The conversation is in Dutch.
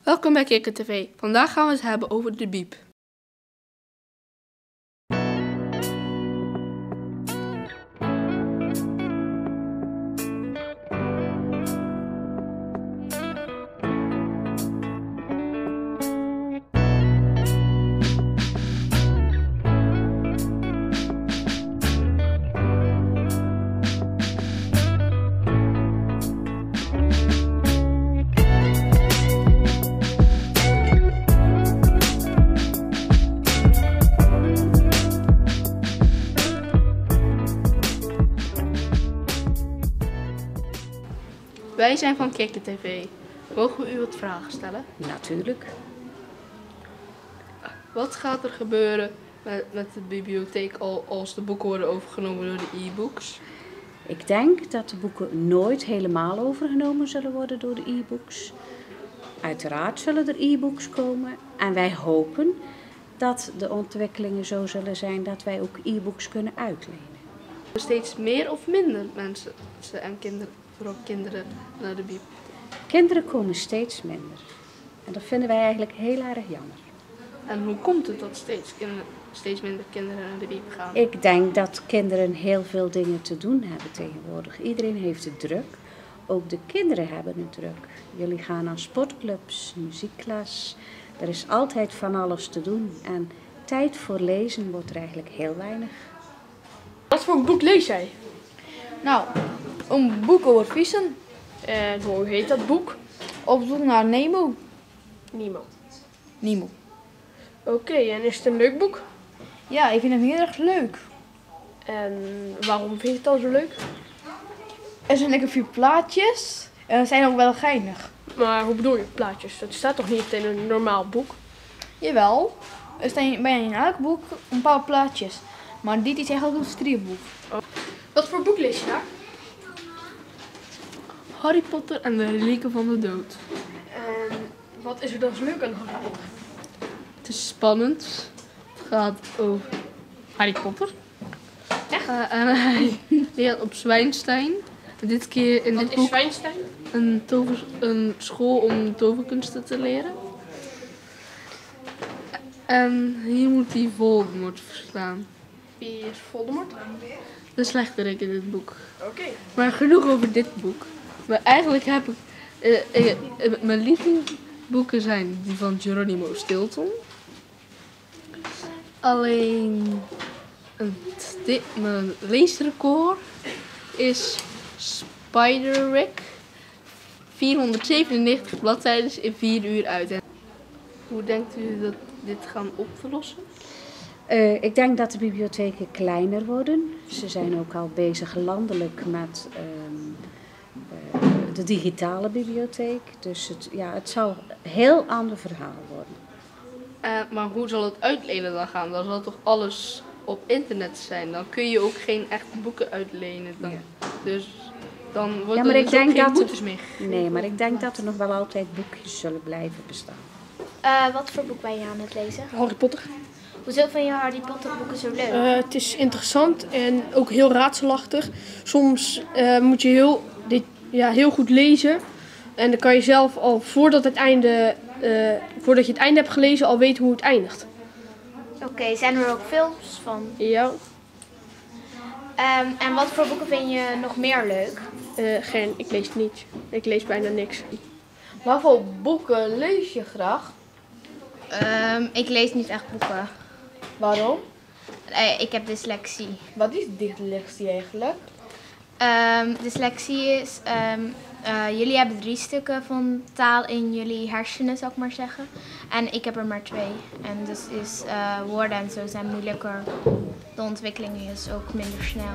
Welkom bij Kikker TV. Vandaag gaan we het hebben over de biep. Wij zijn van Kikker TV. Mogen we u wat vragen stellen? Natuurlijk. Wat gaat er gebeuren met de bibliotheek als de boeken worden overgenomen door de e-books? Ik denk dat de boeken nooit helemaal overgenomen zullen worden door de e-books. Uiteraard zullen er e-books komen en wij hopen dat de ontwikkelingen zo zullen zijn dat wij ook e-books kunnen uitlenen. Steeds meer of minder mensen en kinderen, vooral kinderen, naar de biep? Kinderen komen steeds minder. En dat vinden wij eigenlijk heel erg jammer. En hoe komt het dat steeds minder kinderen naar de biep gaan? Ik denk dat kinderen heel veel dingen te doen hebben tegenwoordig. Iedereen heeft het druk. Ook de kinderen hebben het druk. Jullie gaan naar sportclubs, muziekklas. Er is altijd van alles te doen. En tijd voor lezen wordt er eigenlijk heel weinig. Wat voor een boek lees jij? Nou, een boek over vissen. En hoe heet dat boek? Op zoek naar Nemo. Nemo. Nemo. Oké, en is het een leuk boek? Ja, ik vind hem heel erg leuk. En waarom vind je het dan zo leuk? Er zijn lekker veel plaatjes. En ze zijn ook wel geinig. Maar hoe bedoel je plaatjes? Dat staat toch niet in een normaal boek? Jawel, er staan bijna in elk boek een paar plaatjes. Maar dit is eigenlijk een stripboek. Wat voor boek lees je daar? Harry Potter en de relieken van de dood. En wat is er dan zo leuk aan Harry Potter? Het is spannend. Het gaat over Harry Potter. Echt? En hij leert op Zwijnstein. Dit keer in Wat dit is boek Zwijnstein? een school om toverkunsten te leren. En hier moet hij Voldemort verslaan. Wie is Voldemort? De slechterik in dit boek. Oké. Maar genoeg over dit boek. Maar eigenlijk heb ik... mijn lievelingsboeken zijn die van Geronimo Stilton. Alleen... mijn leesrecord is Spiderwick. 497 bladzijden in 4 uur uit. En hoe denkt u dat dit gaan oplossen? Ik denk dat de bibliotheken kleiner worden. Ze zijn ook al bezig landelijk met de digitale bibliotheek. Dus het zal een heel ander verhaal worden. Maar hoe zal het uitlenen dan gaan? Dan zal toch alles op internet zijn? Dan kun je ook geen echte boeken uitlenen. Dan. Ja. Dus dan wordt Ja, maar er ik dus denk ook geen dat boetes meer. Nee, maar ik denk dat er nog wel altijd boekjes zullen blijven bestaan. Wat voor boek ben je aan het lezen? Harry Potter. Hoezo vind je Harry Potter boeken zo leuk? Het is interessant en ook heel raadselachtig. Soms moet je heel goed lezen. En dan kan je zelf al voordat je het einde hebt gelezen al weten hoe het eindigt. Oké, zijn er ook films van? Ja. En wat voor boeken vind je nog meer leuk? Ik lees niet. Ik lees bijna niks. Wat voor boeken lees je graag? Ik lees niet echt boeken. Waarom? Ik heb dyslexie. Wat is dyslexie eigenlijk? Dyslexie is... jullie hebben 3 stukken van taal in jullie hersenen, zou ik maar zeggen. En ik heb er maar 2. En dus is woorden en zo zijn moeilijker. De ontwikkeling is ook minder snel.